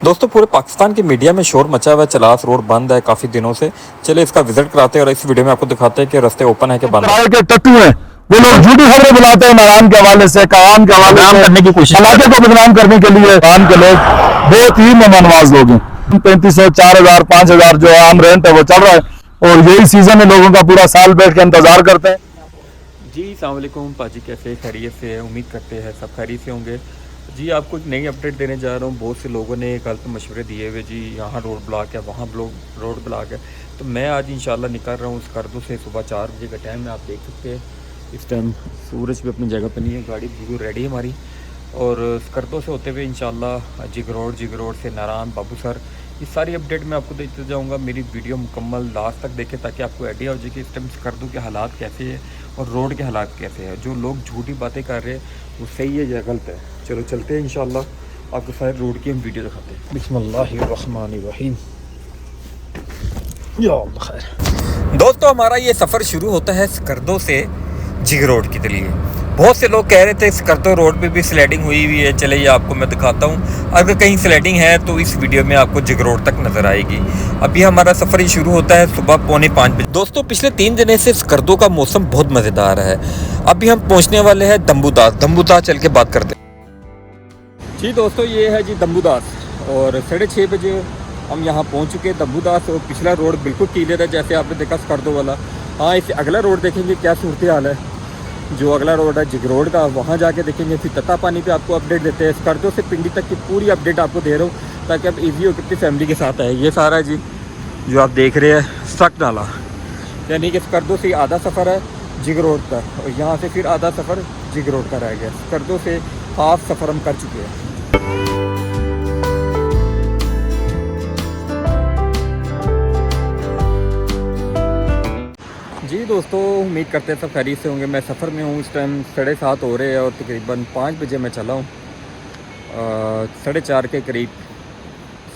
दोस्तों पूरे पाकिस्तान की मीडिया में शोर मचा हुआ है, चलास रोड बंद है काफ़ी दिनों से। चलिए इसका विजिट कराते हैं और इस वीडियो में आपको दिखाते हैं कि रास्ते ओपन है कि बंद है। किराए के टट्टू हैं, वो लोग झूठी खबरें बुलाते हैं नारायण के हवाले से, कवान के हवाले से करने की कोशिश, इलाके को बदनाम करने के लिए। काम के लोग बहुत ही मेहमानवाज लोग हैं। 3500, 4000, 5000 जो आम रेंट है वो चल रहा है, और यही सीजन है, लोगों का पूरा साल बैठ के इंतजार करते हैं। जी अस्सलाम वालेकुम पाजी, कैसे खैरियत से? उम्मीद करते हैं सब खैरियत से होंगे। जी आपको एक नई अपडेट देने जा रहा हूँ। बहुत से लोगों ने गलत मशवरे दिए हुए, जी यहाँ रोड ब्लॉक है, वहाँ रोड ब्लॉक है। तो मैं आज इंशाल्लाह निकल रहा हूँ स्कर्दो से। सुबह 4 बजे का टाइम है, आप देख सकते हैं इस टाइम सूरज भी अपनी जगह पर नहीं है, गाड़ी बिल्कुल रेडी है हमारी। और स्कर्दो से होते हुए इंशाल्लाह जिग रोड से नारायण बाबूसर, ये सारी अपडेट मैं आपको देते जाऊंगा। मेरी वीडियो मुकम्मल लास्ट तक देखें ताकि आपको आइडिया हो जाए कि इस टाइम स्कर्दो के हालात कैसे हैं और रोड के हालात कैसे हैं। जो लोग झूठी बातें कर रहे हैं वो सही है या गलत है। चलो चलते हैं इंशाल्लाह, आपको सारे रोड की हम वीडियो दिखाते हैं। बिस्मिल्लाहिर्रहमानिर्रहीम। या अल्लाह खैर। दोस्तों हमारा ये सफ़र शुरू होता है स्कर्दो से जिग रोड के लिए। बहुत से लोग कह रहे थे स्कर्दो रोड पे भी स्लाइडिंग हुई हुई है। चले ये आपको मैं दिखाता हूँ, अगर कहीं स्लाइडिंग है तो इस वीडियो में आपको जिग रोड तक नज़र आएगी। अभी हमारा सफ़र ही शुरू होता है सुबह 4:45 बजे। दोस्तों पिछले 3 दिन से स्कर्दो का मौसम बहुत मज़ेदार है। अभी हम पहुँचने वाले हैं दम्बूदास चल के बात करते हैं। जी दोस्तों ये है जी दम्बूदास, और 6:30 बजे हम यहाँ पहुँच चुके हैं दम्बूदास। और पिछला रोड बिल्कुल क्लियर है जैसे आपने देखा स्कर्दो वाला। हाँ इससे अगला रोड देखेंगे क्या सूरत हाल है। जो अगला रोड है जिग रोड का, वहाँ जाके देखेंगे। फिर तत्ता पानी पे आपको अपडेट देते हैं। स्कर्दो से पिंडी तक की पूरी अपडेट आपको दे रहा हूँ ताकि आप इजी हो कितनी फैमिली के साथ आए। ये सारा जी जो आप देख रहे हैं स्ट्रक नाला, यानी कि स्कर्दो से आधा सफ़र है जिग रोड का, और यहाँ से फिर आधा सफ़र जिग रोड का रह गया। स्कर्दो से हाफ सफ़र हम कर चुके हैं। जी दोस्तों उम्मीद करते हैं सब खैरियत से होंगे। मैं सफ़र में हूँ, इस टाइम 7:30 हो रहे हैं और तकरीबन 5 बजे मैं चला हूँ। 4:30 के करीब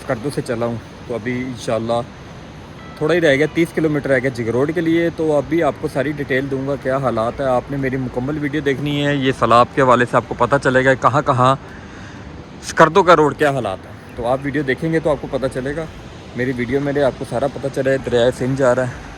स्कर्दो से चला हूँ। तो अभी इंशाल्लाह थोड़ा ही रह गया, 30 किलोमीटर रह गया जिग रोड के लिए। तो अभी आपको सारी डिटेल दूंगा क्या हालात है। आपने मेरी मुकम्मल वीडियो देखनी है। ये सैलाब के हवाले से आपको पता चलेगा कहाँ कहाँ स्कर्दो का रोड क्या हालात है। तो आप वीडियो देखेंगे तो आपको पता चलेगा। मेरी वीडियो में आपको सारा पता चले। दरिया सिंध जा रहा है।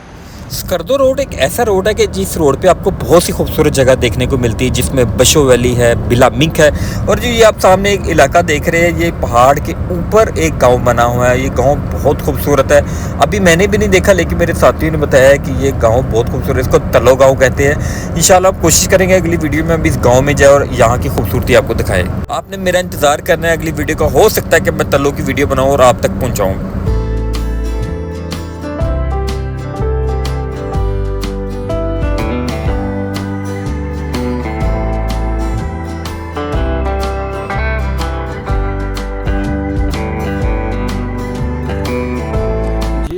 स्कर्दो रोड एक ऐसा रोड है कि जिस रोड पे आपको बहुत सी खूबसूरत जगह देखने को मिलती है, जिसमें बशो वैली है, बिला मिंक है। और जो ये आप सामने एक इलाका देख रहे हैं, ये पहाड़ के ऊपर एक गांव बना हुआ है। ये गांव बहुत खूबसूरत है। अभी मैंने भी नहीं देखा लेकिन मेरे साथियों ने बताया है कि ये गांव बहुत खूबसूरत है। इसको तलो गाँव कहते हैं। इंशाल्लाह आप कोशिश करेंगे अगली वीडियो में हम इस गाँव में जाए और यहाँ की खूबसूरती आपको दिखाए। आपने मेरा इंतज़ार करना है अगली वीडियो का। हो सकता है कि मैं तलो की वीडियो बनाऊँ और आप तक पहुँचाऊँ।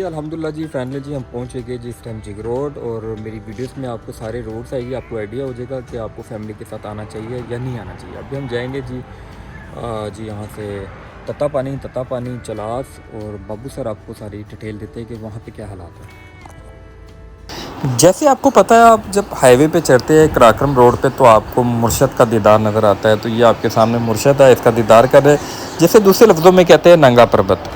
अल्हम्दुलिल्लाह जी फाइनली जी हम पहुँच गए जी इस टाइम जिग रोड। और मेरी वीडियोस में आपको सारे रोड्स आएगी, आपको आइडिया हो जाएगा कि आपको फैमिली के साथ आना चाहिए या नहीं आना चाहिए। अभी हम जाएंगे जी यहाँ से तत्ता पानी चलास और बाबूसर आपको सारी डिटेल देते हैं कि वहाँ पे क्या हालात है। जैसे आपको पता है, आप जब हाईवे पे चढ़ते हैं कराक्रम रोड पे तो आपको मुर्शद का दीदार नज़र आता है। तो ये आपके सामने मुर्शद है, इसका दीदार कर रहे हैं, जैसे दूसरे लफ्ज़ों में कहते हैं नंगा पर्वत।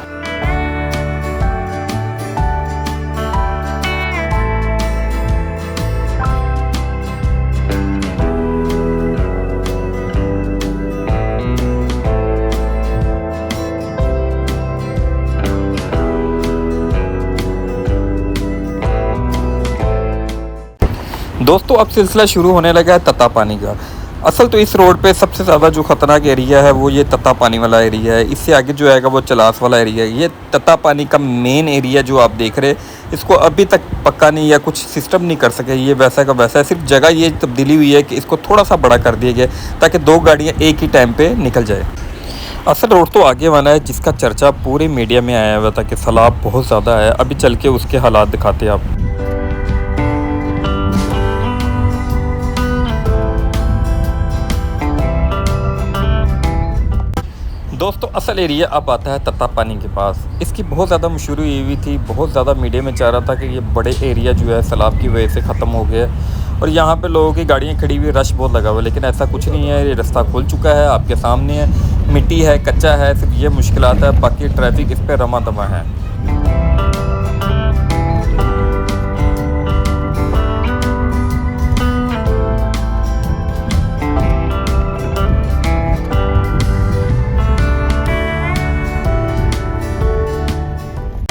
दोस्तों अब सिलसिला शुरू होने लगा है तत्ता पानी का। असल तो इस रोड पे सबसे ज़्यादा जो ख़तरनाक एरिया है वो ये तत्ता पानी वाला एरिया है। इससे आगे जो आएगा वो चलास वाला एरिया है। ये तत्ता पानी का मेन एरिया जो आप देख रहे हैं, इसको अभी तक पक्का नहीं या कुछ सिस्टम नहीं कर सके। ये वैसा का वैसा है, सिर्फ जगह ये तब्दीली हुई है कि इसको थोड़ा सा बड़ा कर दिया गया ताकि 2 गाड़ियाँ एक ही टाइम पर निकल जाए। असल रोड तो आगे वाला है जिसका चर्चा पूरे मीडिया में आया हुआ था कि सैलाब बहुत ज़्यादा है। अभी चल के उसके हालात दिखाते हैं आप। दोस्तों असल एरिया अब आता है तत्ता पानी के पास। इसकी बहुत ज़्यादा मशहूरी हुई थी, बहुत ज़्यादा मीडिया में चाह रहा था कि ये बड़े एरिया जो है सैलाब की वजह से ख़त्म हो गया। और यहाँ पे लोगों की गाड़ियाँ खड़ी हुई, रश बहुत लगा हुआ है, लेकिन ऐसा कुछ नहीं है। ये रास्ता खुल चुका है, आपके सामने है, मिट्टी है, कच्चा है, सिर्फ ये मुश्किलात है, बाकी ट्रैफिक इस पर रमा दमा है।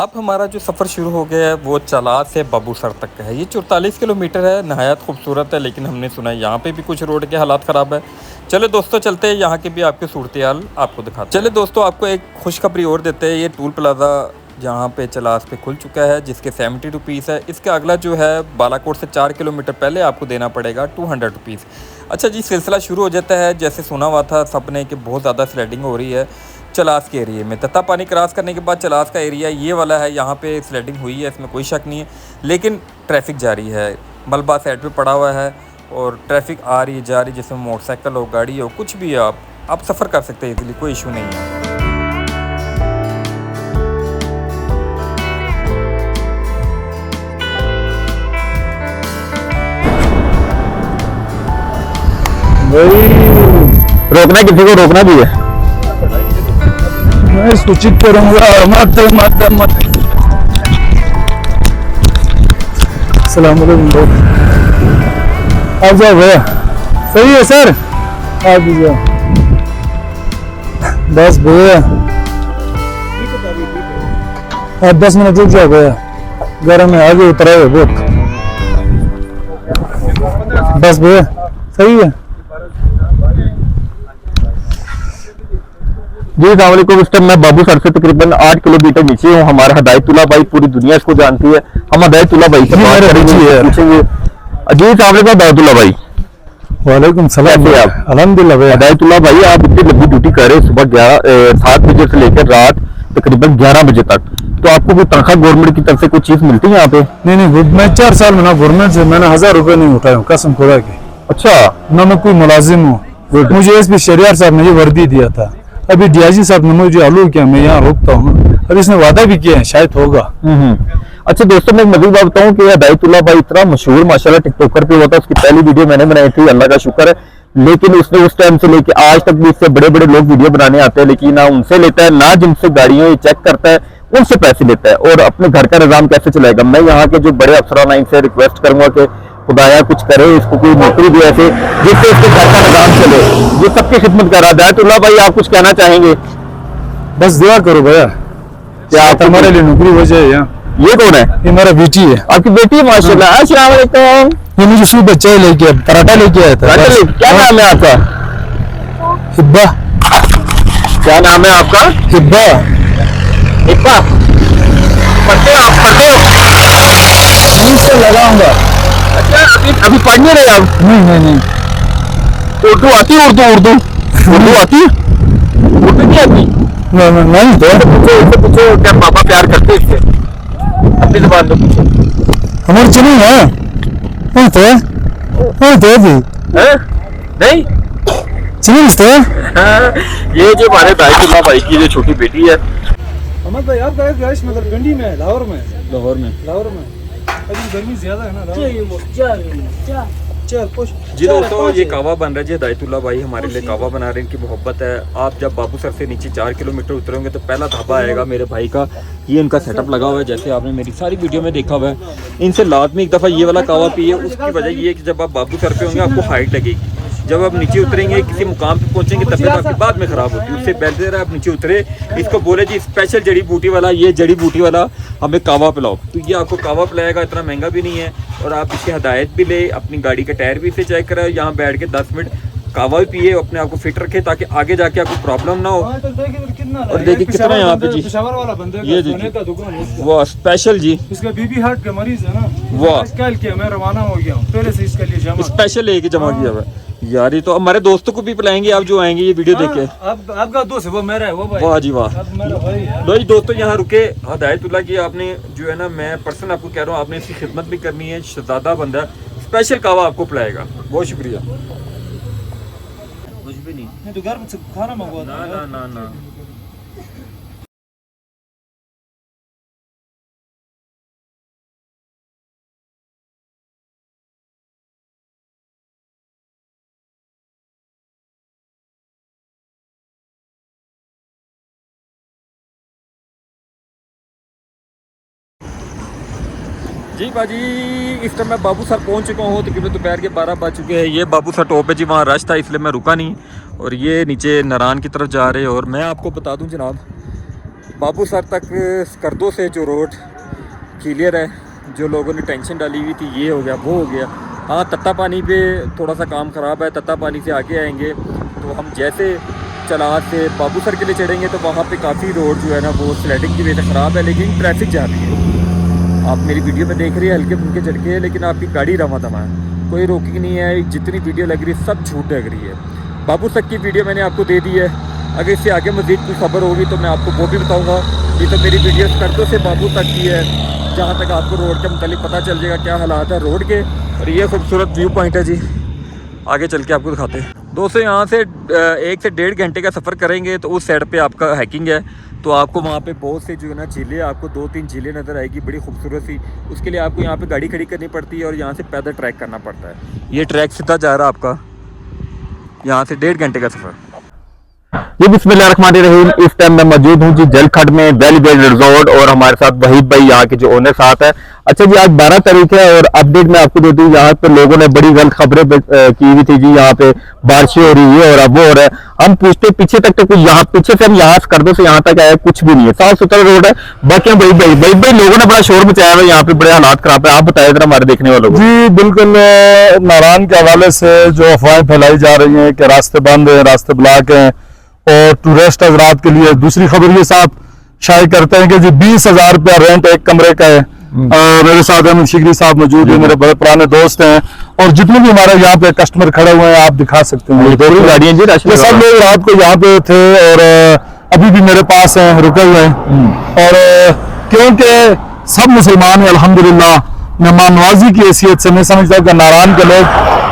अब हमारा जो सफ़र शुरू हो गया है वो चलास से बाबूसर तक का है। ये 44 किलोमीटर है, नहायत खूबसूरत है, लेकिन हमने सुना है यहाँ पे भी कुछ रोड के हालात ख़राब है। चलो दोस्तों चलते हैं, यहाँ के भी आपके सूरत हाल आपको दिखाते हैं। चले दोस्तों, आपको एक खुशखबरी और देते हैं। ये टूल प्लाज़ा जहाँ पे चलास पे खुल चुका है, जिसके 70 रुपीज़ है। इसका अगला जो है बालाकोट से 4 किलोमीटर पहले आपको देना पड़ेगा 200 रुपीज़। अच्छा जी, सिलसिला शुरू हो जाता है। जैसे सुना हुआ था सबने कि बहुत ज़्यादा स्लाइडिंग हो रही है चलास के एरिए में। तत्ता पानी क्रॉस करने के बाद चलास का एरिया ये वाला है, यहाँ पे स्लाइडिंग हुई है, इसमें कोई शक नहीं है, लेकिन ट्रैफिक जारी है। मलबा साइड पे पड़ा हुआ है और ट्रैफिक आ रही है जा रही है, जिसमें मोटरसाइकिल हो, गाड़ी हो, कुछ भी है, आप सफ़र कर सकते हैं इजीली, कोई इशू नहीं है। रोकना, किसी को रोकना भी है। मैं सूचित करूंगा, मत मत मत। सलाम वालेकुम, आप जाओ भैया। सही है सर, आप भी जाओ बस भैया। आप 10 मिनट रुक जाओ भैया, गर्म है, आगे उतरा है बहुत। बस भैया सही है जी। अस्सलामुअलैकुम। इस टाइम मैं बाबूसर से तकरीबन 8 किलोमीटर नीचे हूँ। हमारा हिदायतुल्लाह भाई पूरी दुनिया इसको जानती है। हम हिदायतुल्लाह भाई से बात करेंगे, पूछेंगे। जी अस्सलाम वालेकुम हिदायतुल्लाह भाई। वालेकुम सलाम। कैसे आप? अल्हम्दुलिल्लाह भाई। हिदायतुल्लाह भाई, आप इतनी लंबी ड्यूटी कर रहे हैं, सुबह 7 बजे से लेकर रात तकरीबन 11 बजे तक, तो आपको कोई तनख्वाह गवर्नमेंट की तरफ से कोई चीज मिलती है यहाँ पे? नहीं, मैं 4 साल में ना गवर्नमेंट से मैंने 1000 रुपए नहीं उठाया हूँ, कसम खुदा की। अच्छा, ना मैं कोई मुलाजिम हूँ। मुझे एसपी शरियार साहब ने ये वर्दी दिया था, अभी डीआईजी साहब ने मुझे आलू किया, मैं यहाँ रोकता हूँ ना, अभी इसने वादा भी किया है, शायद होगा। अच्छा दोस्तों, मैं मजीद बात बताऊँ कि हिदायतुल्लाह भाई इतना मशहूर माशाल्लाह टिकटॉकर पे हुआ था। उसकी पहली वीडियो मैंने बनाई थी, अल्लाह का शुक्र है, लेकिन उसने उस टाइम से लेके आज तक भी इससे बड़े बड़े लोग वीडियो बनाने आते हैं, लेकिन ना उनसे लेता है, ना जिनसे गाड़ियां चेक करता है उनसे पैसे लेता है, और अपने घर का निजाम कैसे चलाएगा। मैं यहाँ के जो बड़े अफसरान इनसे रिक्वेस्ट करूंगा कि खुदाया कुछ करे, इसको कोई नौकरी दे ऐसे जिससे इसके घर का निजाम चले। ये सबकी खिदमत कर रहा है। हिदायतुल्लाह भाई, आप कुछ कहना चाहेंगे? बस दुआ करो भैया, क्या आप हमारे लिए नौकरी हो जाए यहाँ। ये कौन है? ये मेरा बेटी है। आपकी बेटी है? माशाल्लाह। अस्सलाम वालेकुम। ये मुझे सुबह चाय लेके पराठा लेके आया था। क्या नाम है आपका? हिब्बा। क्या नाम है आपका? हिब्बा। हिब्बा, पढ़ते हो आप? पढ़ते हो? से लगाऊंगा। अच्छा, अभी पढ़ने रहे आप? नहीं। उर्दू आती है? उर्दू आती है? उर्दू नहीं आती? नहीं तो पूछो क्या पापा प्यार करते इससे? अपनी जुबान में पूछो। हमारी चली है भी नहीं चली। ये जो हमारे हिदायतुल्लाह भाई की जो छोटी बेटी है। अहमद भाई, आप गए गाइस मतलब पिंडी में? लाहौर में। अभी गर्मी ज्यादा है ना। जी दोस्तों, ये कावा बन रहा है जी। हिदायतुल्लाह भाई हमारे लिए कावा बना रहे हैं, इनकी मोहब्बत है। आप जब बाबूसर से नीचे 4 किलोमीटर उतरोगे तो पहला ढाबा आएगा मेरे भाई का। ये उनका सेटअप लगा हुआ है, जैसे आपने मेरी सारी वीडियो में देखा हुआ है। इनसे लाजमी एक दफ़ा ये वाला कावा पिए। उसकी वजह ये है कि जब आप बाबूसर पे होंगे आपको हाइट लगेगी, जब आप नीचे उतरेंगे किसी मुकाम पे पहुंचेंगे तब आपकी बाद में खराब होती है। उससे बेहतर है आप नीचे उतरे, इसको बोले जी स्पेशल जड़ी बूटी वाला, ये जड़ी बूटी वाला हमें कावा पिलाओ, तो ये आपको कावा पिलाएगा। इतना महंगा भी नहीं है, और आप इसकी हदायत भी ले, अपनी गाड़ी का टायर भी इसे चेक कराए, यहाँ बैठ के 10 मिनट कावा भी पिए, अपने आप को फिट रखे ताकि आगे जाके आपको प्रॉब्लम ना हो। और देखिए कितना यहाँ पे जी, ये देखिए वो स्पेशल जी, इसका बीबी हार्ट का मरीज है ना, वो कल किया, मैं रवाना हो गया हूँ, पहले से इसके लिए स्पेशल लेके जमा किया हुआ है। यार ये तो हमारे दोस्तों को भी पिलाएंगे आप जो आएंगे ये वीडियो देखे। आपका दोस्त है वो मेरा है, वो भाई। वाह जी वाह। लो जी दोस्तों, यहाँ रुके। हिदायतुल्लाह की आपने जो है ना, मैं पर्सनल आपको कह रहा हूँ, आपने इसकी खिदमत भी करनी है। शहजादा बंदा, स्पेशल कावा आपको पिलाएगा। बहुत शुक्रिया। कुछ भी नहीं तो घर में खाना मंगवा ना। जी बाजी, इस टाइम मैं बाबू सर पहुंच चुका हूँ। तकरीबन दोपहर के 12 बज चुके हैं। ये बाबू सर टॉप है जी, वहाँ रश था इसलिए मैं रुका नहीं, और ये नीचे नारायण की तरफ जा रहे हैं। और मैं आपको बता दूं जनाब, बाबू सर तक स्कर्दो से जो रोड क्लियर है, जो लोगों ने टेंशन डाली हुई थी ये हो गया वो हो गया। हाँ, तत्ता पानी पे थोड़ा सा काम ख़राब है। तत्ता पानी से आगे आएंगे तो हम जैसे चलार से बाबू सर के लिए चढ़ेंगे तो वहाँ पे काफ़ी रोड जो है ना वो स्लाइडिंग की वजह से ख़राब है, लेकिन ट्रैफिक जा रही है। आप मेरी वीडियो में देख रही है हल्के फुल्के झटके है, लेकिन आपकी गाड़ी रवा दवा है, कोई रोकी नहीं है। जितनी वीडियो लग रही है सब झूठ लग रही है। बाबू सर की वीडियो मैंने आपको दे दी है, अगर इससे आगे मज़ीद कोई खबर होगी तो मैं आपको वो भी बताऊँगा। ये तो मेरी वीडियो स्कर्दो से बाबू तक की है, जहाँ तक आपको रोड के मतलब पता चल जाएगा क्या हालात है रोड के। और ये खूबसूरत व्यू पॉइंट है जी, आगे चल के आपको दिखाते हैं। दोस्तों यहाँ से 1 से 1.5 घंटे का सफ़र करेंगे तो उस साइड पे आपका हाइकिंग है, तो आपको वहाँ पे बहुत से जो है ना झीलें, आपको 2-3 झीलें नज़र आएगी बड़ी खूबसूरत सी। उसके लिए आपको यहाँ पे गाड़ी खड़ी करनी पड़ती है और यहाँ से पैदल ट्रैक करना पड़ता है। ये ट्रैक सीधा जा रहा है आपका यहाँ से 1.5 घंटे का सफ़र। जी बिस्मिल्लाहिर्रहमानिर्रहीम। इस टाइम मैं मौजूद हूँ जी जलखड में वैली बेड रिजॉर्ट, और हमारे साथ वहीद भाई यहाँ के जो ओनर साथ है। अच्छा जी, आज 12 तारीख है और अपडेट मैं आपको देती हूँ। यहाँ पे लोगों ने बड़ी गलत खबरें की हुई थी जी, यहाँ पे बारिशें हो रही है और अब वो हो रहा है। हम पूछते पीछे तक तो कुछ यहाँ पीछे से हम यहाँ स्कर्दो से यहाँ तक आए, कुछ भी नहीं है, साफ सुथरा रोड है। बाकी वहीद भाई लोगों ने बड़ा शोर मचाया हुआ, यहाँ पे बड़े हालात खराब है। आप बताए जरा हमारे देखने वालों को। जी बिल्कुल, नारायण के हवाले से जो अफवाहें फैलाई जा रही हैं कि रास्ते बंद हैं, रास्ते ब्लॉक हैं और टूरिस्ट हजरात के लिए दूसरी खबर ये साहब शाये करते हैं कि जी 20,000 रुपया रेंट एक कमरे का है। और मेरे साथ अहमद शिकरी साहब मौजूद हैं, मेरे बड़े पुराने दोस्त हैं, और जितने भी हमारे यहाँ पे कस्टमर खड़े हुए हैं आप दिखा सकते हैं। गाड़ियाँ जी, ये सब लोग रात को यहाँ पे थे और अभी भी मेरे पास हैं, रुके हुए हैं। और क्योंकि सब मुसलमान हैं अल्हम्दुलिल्लाह, मेहमान नवाजी की हैसियत से मैं समझता हूँ कि नारायण के लोग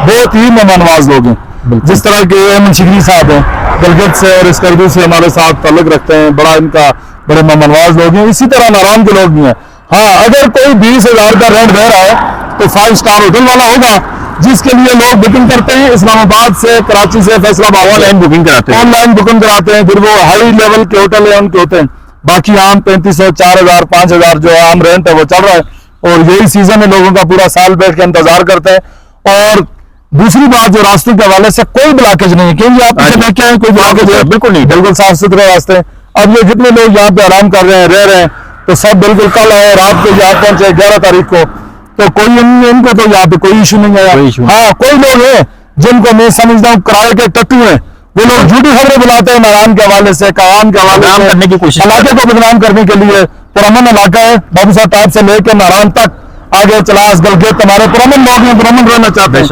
बहुत ही मेहमान नवाज लोग हैं। जिस तरह के अहमद शिकरी साहब हैं गलगत से और स्कर्दो से हमारे साथ ताल्लुक रखते हैं, बड़े मेहमान नवाज लोग हैं। इसी तरह नारायण के लोग भी हैं। हाँ, अगर कोई 20,000 का रेंट दे रहा है तो 5 स्टार होटल वाला होगा, जिसके लिए लोग बुकिंग करते हैं इस्लामाबाद से, कराची से, फैसलाबाद, ऑनलाइन बुकिंग कराते हैं। फिर वो हाई लेवल के होटल है उनके होते हैं। बाकी आम 3,500, 4,000, 5,000 जो आम रेंट है वो चल रहा है, और यही सीजन है, लोगों का पूरा साल बैठ के इंतजार करते हैं। और दूसरी बात, जो रास्तों के हवाले से कोई ब्लॉकेज नहीं है, क्योंकि आप पीछे देख के आए कोई ब्लॉकेज है बिल्कुल नहीं, बिल्कुल साफ सुथरे रास्ते हैं। अब ये जितने लोग यहाँ पे आराम कर रहे हैं, रह रहे हैं, तो सब बिल्कुल कल है रात को यहाँ पहुंचे 11 तारीख को, तो कोई इनको तो यहाँ पे कोई इशू नहीं है। हाँ, कोई लोग हैं जिनको मैं समझता हूँ किराए के टट्टू हैं, वो लोग झूठी खबरें बुलाते हैं नारायण के हवाले से, कावान के हवाले से करने की कोशिश, इलाके को बदनाम करने के लिए। पुरमन इलाका है, बाबू साहब टाइप से लेकर नारायण तक, आगे चलास गलगेत हमारे पुरमन लोग हैं, पुरमन रहना चाहते हैं।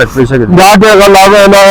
यहाँ के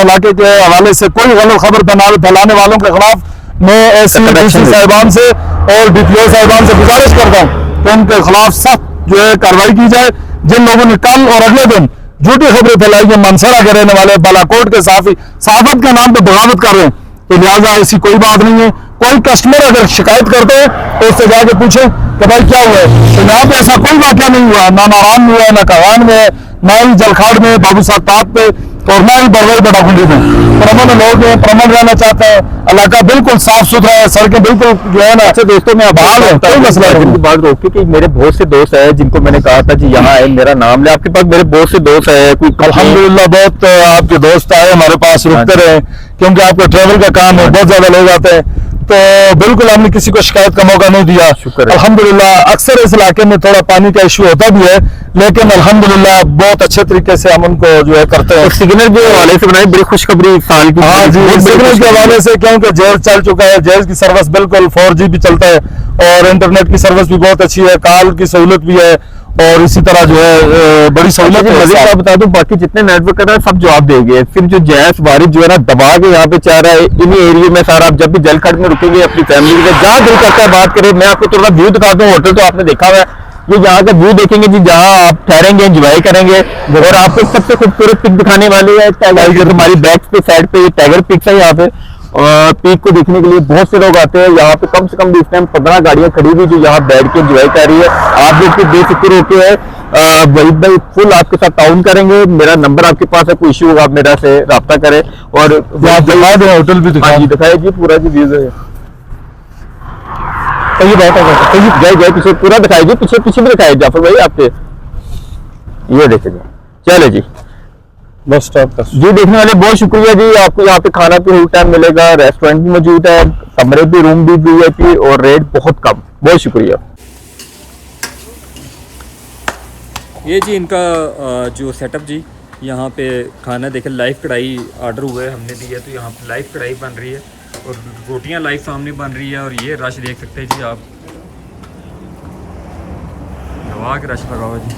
इलाके के हवाले से कोई गलत खबर फैलाने वालों के खिलाफ मैं ऐसी डीसी साहिबान से और डीपीओ साहिबान से गुजारिश करता हूँ कि उनके खिलाफ सख्त जो है कार्रवाई की जाए। जिन लोगों ने कल और अगले दिन झूठी खबरें फैलाई है, मनसरा के रहने वाले, बालाकोट के सहाफत के नाम पर बगावत कर रहे हैं, तो लिहाजा ऐसी कोई बात नहीं है। कोई कस्टमर अगर शिकायत करते हैं तो उससे जाके पूछे कि भाई क्या हुआ है, तो यहाँ पे ऐसा कोई वाक़या नहीं हुआ, ना नारायण में हुआ, ना कावान में, ना ही जलखाड़ में बाबू साहब टाप पे, और ना ही बरवई बटाखुंडी में। प्रमन लोग हैं, प्रमन रहना चाहते हैं, इलाका बिल्कुल साफ सुथरा है, सड़कें बिल्कुल जो है ना। अच्छा दोस्तों, मैं बाहर है, कोई मसला नहीं। बात रोकी कि मेरे बहुत से दोस्त है जिनको मैंने कहा था जी यहाँ है, मेरा नाम ले, आपके पास मेरे बहुत से दोस्त है, कोई अल्हम्दुलिल्लाह बहुत आपके दोस्त आए हमारे पास, रुकते रहे, क्योंकि आपका ट्रैवल का काम है, बहुत ज्यादा लोग आते हैं, तो बिल्कुल हमने किसी को शिकायत का मौका नहीं दिया। अल्हम्दुलिल्लाह, अक्सर इस इलाके में थोड़ा पानी का इशू होता भी है, लेकिन अल्हम्दुलिल्लाह बहुत अच्छे तरीके से हम उनको जो है करते हैं। सिग्नल के हवाले से बनाई बड़ी खुशखबरी साल की। हाँ जी, सिग्नल के हवाले से, क्योंकि जेज चल चुका है, जेज की सर्विस बिल्कुल 4G भी चलता है, और इंटरनेट की सर्विस भी बहुत अच्छी है, कॉल की सहूलत भी है, और इसी तरह जो है बड़ी सहूलत है। मजीद आप बता दूं, बाकी जितने नेटवर्क कर रहे हैं सब जवाब देंगे। फिर जो जैस बारिश जो है ना दबा के यहाँ पे चाह रहा है, इन्हीं एरिया में सारा, आप जब भी जलखड में रुकेंगे अपनी फैमिली के साथ, जहाँ दिल करता है बात करें। मैं आपको थोड़ा व्यू दिखाता हूँ, होटल तो आपने देखा हुआ है, ये यहाँ का व्यू देखेंगे जी, जहाँ आप ठहरेंगे, एंजॉय करेंगे। और आपको सबसे खूबसूरत पिक दिखाने वाले है टाइगर, हमारी बैक पे साइड पे ये टाइगर पिक्स है। यहाँ पे पीक को देखने के लिए बहुत से लोग आते हैं। यहाँ पे कम से कम इस टाइम 15 गाड़ियां खड़ी हुई जो यहाँ बैठ के एंजॉय कर रही है। आप देख के बेफिक्र होके है, वहीद भाई फुल आपके साथ ताउन करेंगे। मेरा नंबर आपके पास है, कोई इशू होगा आप मेरा से रब्ता करें। और होटल भी दिखाए जी, पूरा जी व्यूज है, तो ये बात है, जय जय पीछे पूरा दिखाई जी, पीछे पीछे भी दिखाई जाफर भाई आपके। ये देखें जी। चले जी, बस स्टॉप कर। जी देखने वाले बहुत शुक्रिया जी। आपको यहाँ पे खाना भी फुल टाइम मिलेगा, रेस्टोरेंट भी मौजूद है, कमरे भी, रूम भी वीआईपी और रेट बहुत कम। बहुत शुक्रिया। ये जी इनका जो सेटअप जी, यहाँ पे खाना देखें, लाइव कढ़ाई ऑर्डर हुआ है, हमने दिया तो यहाँ पे लाइव कढ़ाई बन रही है और रोटियाँ लाइव सामने बन रही है। और ये रश देख सकते हैं जी आप, दवा के रश लगा हुआ जी।